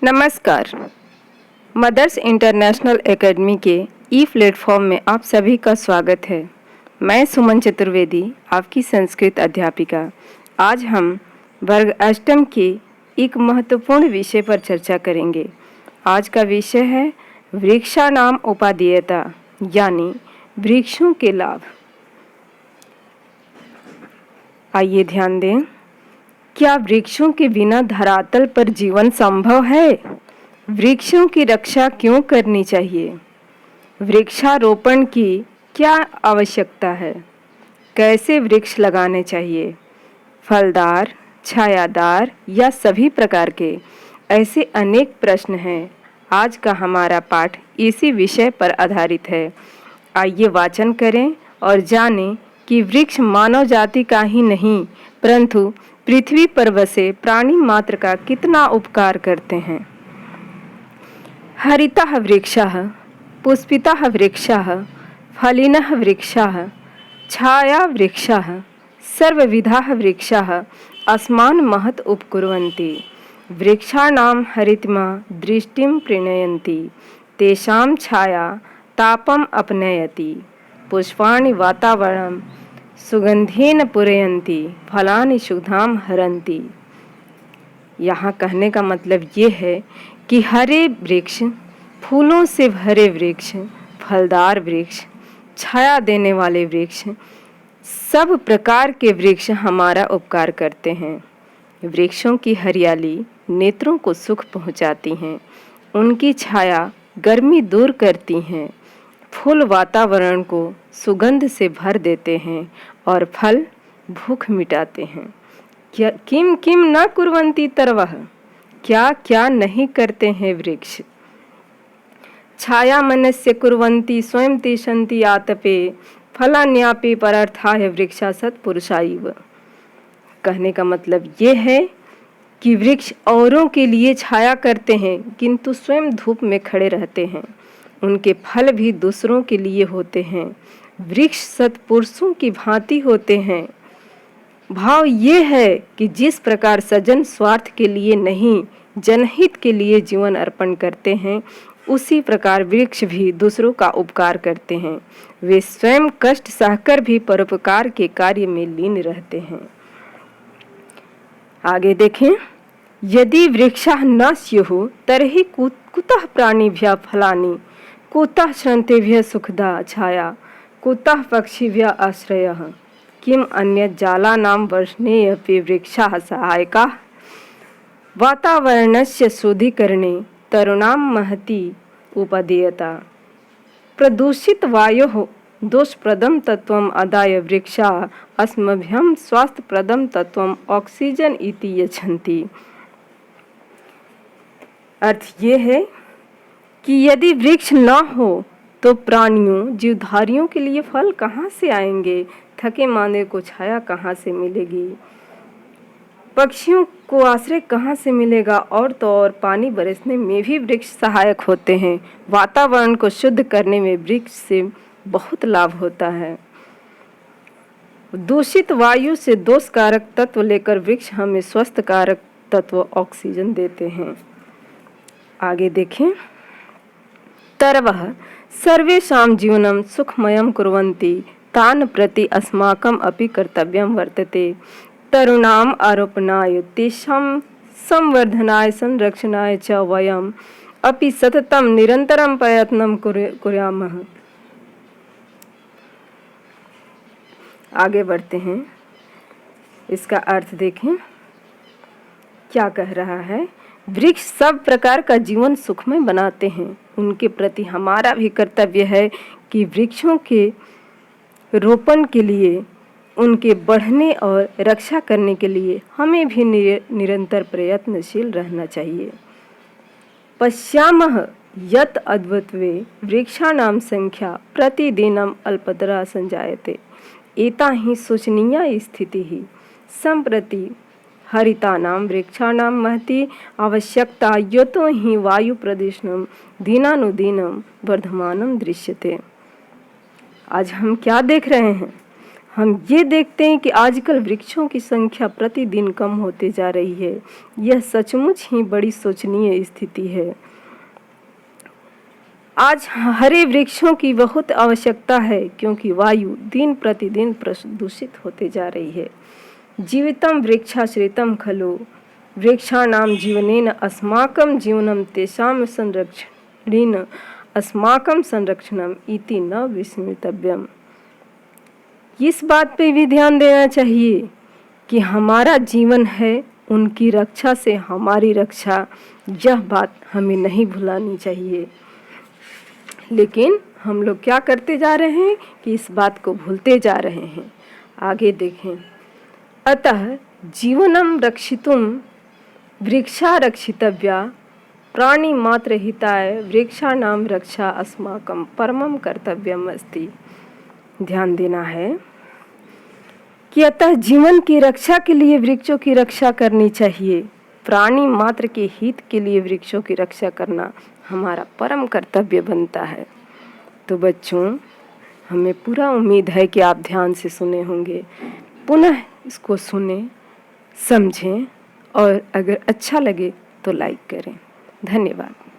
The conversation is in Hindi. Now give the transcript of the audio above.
नमस्कार। मदर्स इंटरनेशनल एकेडमी के ई प्लेटफॉर्म में आप सभी का स्वागत है। मैं सुमन चतुर्वेदी, आपकी संस्कृत अध्यापिका। आज हम वर्ग अष्टम के एक महत्वपूर्ण विषय पर चर्चा करेंगे। आज का विषय है वृक्षाणाम उपादेयता, यानी वृक्षों के लाभ। आइए ध्यान दें, क्या वृक्षों के बिना धरातल पर जीवन संभव है? वृक्षों की रक्षा क्यों करनी चाहिए? वृक्षारोपण की क्या आवश्यकता है? कैसे वृक्ष लगाने चाहिए? फलदार, छायादार या सभी प्रकार के? ऐसे अनेक प्रश्न हैं। आज का हमारा पाठ इसी विषय पर आधारित है। आइए वाचन करें और जानें कि वृक्ष मानव जाति का ही नहीं, परंतु पृथ्वी पर बसे प्राणी मात्र का कितना उपकार करते हैं। हरितः वृक्षः, पुष्पितः वृक्षः, फलिनः वृक्षः, छाया वृक्षः, सर्वविधाः वृक्षः अस्मान् महत् उपकुर्वन्ति। वृक्षाणां हरितिमा दृष्टिं प्रीणयन्ति, तेषां छाया तापम् अपनयति, पुष्पाणि वातावरणं सुगंधेन पूरयन्ति, फलानि शुद्धां हरन्ति। यहाँ कहने का मतलब ये है कि हरे वृक्ष, फूलों से भरे वृक्ष, फलदार वृक्ष, छाया देने वाले वृक्ष, सब प्रकार के वृक्ष हमारा उपकार करते हैं। वृक्षों की हरियाली नेत्रों को सुख पहुँचाती हैं, उनकी छाया गर्मी दूर करती हैं, फूल वातावरण को सुगंध से भर देते हैं और फल भूख मिटाते हैं। क्या किम किम न कुर्वन्ति तरवः, क्या क्या नहीं करते हैं वृक्ष। छाया मनस्य कुर्वन्ति स्वयं तिष्ठन्ति आतपे, फलान्यापि परर्थाय वृक्षा सत्पुरुषाइव। कहने का मतलब ये है कि वृक्ष औरों के लिए छाया करते हैं, किंतु स्वयं धूप में खड़े रहते हैं। उनके फल भी दूसरों के लिए होते हैं। वृक्ष सत्पुरुषों की भांति होते हैं। भाव ये है कि जिस प्रकार सज्जन स्वार्थ के लिए नहीं, जनहित के लिए जीवन अर्पण करते हैं, उसी प्रकार वृक्ष भी दूसरों का उपकार करते हैं। वे स्वयं कष्ट सहकर भी परोपकार के कार्य में लीन रहते हैं। आगे देखें, यदि वृक्षाः न स्युः तर्हि कुतः प्राणिभ्यः फलानि, कुतः श्रन्तेभ्यः सुखदा छाया, कुतः पक्षिभ्यः आश्रयः, किम अन्यत् जालानां वर्षणे अपि वृक्षाः सहायकाः। वातावरणस्य शुद्धीकरणे तरुणां महती उपादेयता। प्रदूषित वायोः दोषप्रदं तत्त्वम् आदाय वृक्षाः अस्मभ्यं स्वास्थ्यप्रदं तत्त्वम् ऑक्सीजन इति यच्छन्ति। अर्थ ये है कि यदि वृक्ष न हो तो प्राणियों, जीवधारियों के लिए फल कहाँ से आएंगे, थके मांदे को छाया कहाँ से मिलेगी, पक्षियों को आश्रय कहाँ से मिलेगा, और तो और पानी बरसने में भी वृक्ष सहायक होते हैं। वातावरण को शुद्ध करने में वृक्ष से बहुत लाभ होता है। दूषित वायु से दोषकारक तत्व लेकर वृक्ष हमें स्वस्थकारक तत्व ऑक्सीजन देते हैं। आगे देखें, तरवः सर्वेषां जीवनं सुखमयं कुर्वन्ति, तान् प्रति अस्माकम् अपि कर्तव्यं वर्तते। तरुणाम् आरोपणाय, तेषां संवर्धनाय, संरक्षणाय च वयम् अपि सततं निरन्तरं प्रयत्नं कुर्यामः। आगे बढ़ते हैं, इसका अर्थ देखें क्या कह रहा है। वृक्ष सब प्रकार का जीवन सुखमय बनाते हैं। उनके प्रति हमारा भी कर्तव्य है कि वृक्षों के रोपण के लिए, उनके बढ़ने और रक्षा करने के लिए हमें भी निरंतर प्रयत्नशील रहना चाहिए। पश्यामः यत् अद्वत्वे वृक्षाणां संख्या प्रतिदिनम् अल्पतरा संजायते, एता हि शोचनीया स्थितिः। सम्प्रति हरितानां वृक्षाणां महती आवश्यकता, यतो हि वायु प्रदूषणं दिनानुदिनं वर्धमानं दृश्यते। आज हम क्या देख रहे हैं? हम ये देखते हैं कि आजकल वृक्षों की संख्या प्रतिदिन कम होते जा रही है। यह सचमुच ही बड़ी शोचनीय स्थिति है। आज हरे वृक्षों की बहुत आवश्यकता है, क्योंकि वायु दिन प्रतिदिन प्रदूषित होते जा रही है। जीवितं वृक्षाश्रितं खलु वृक्षाणां जीवनेन अस्माकं जीवनं तेषां संरक्षणेन अस्माकं संरक्षणम् इति न विस्मृतव्यम्। इस बात पे भी ध्यान देना चाहिए कि हमारा जीवन है, उनकी रक्षा से हमारी रक्षा, यह बात हमें नहीं भुलानी चाहिए। लेकिन हम लोग क्या करते जा रहे हैं कि इस बात को भूलते जा रहे हैं। आगे देखें, अतः जीवनं रक्षितुं वृक्षा रक्षितव्या प्राणी मात्र हिताय वृक्षाणां रक्षा अस्माकं परमं कर्तव्यम अस्ति। ध्यान देना है कि अतः जीवन की रक्षा के लिए वृक्षों की रक्षा करनी चाहिए। प्राणी मात्र के हित के लिए वृक्षों की रक्षा करना हमारा परम कर्तव्य बनता है। तो बच्चों, हमें पूरा उम्मीद है कि आप ध्यान से सुने होंगे। पुनः इसको सुने, समझें और अगर अच्छा लगे तो लाइक करें। धन्यवाद।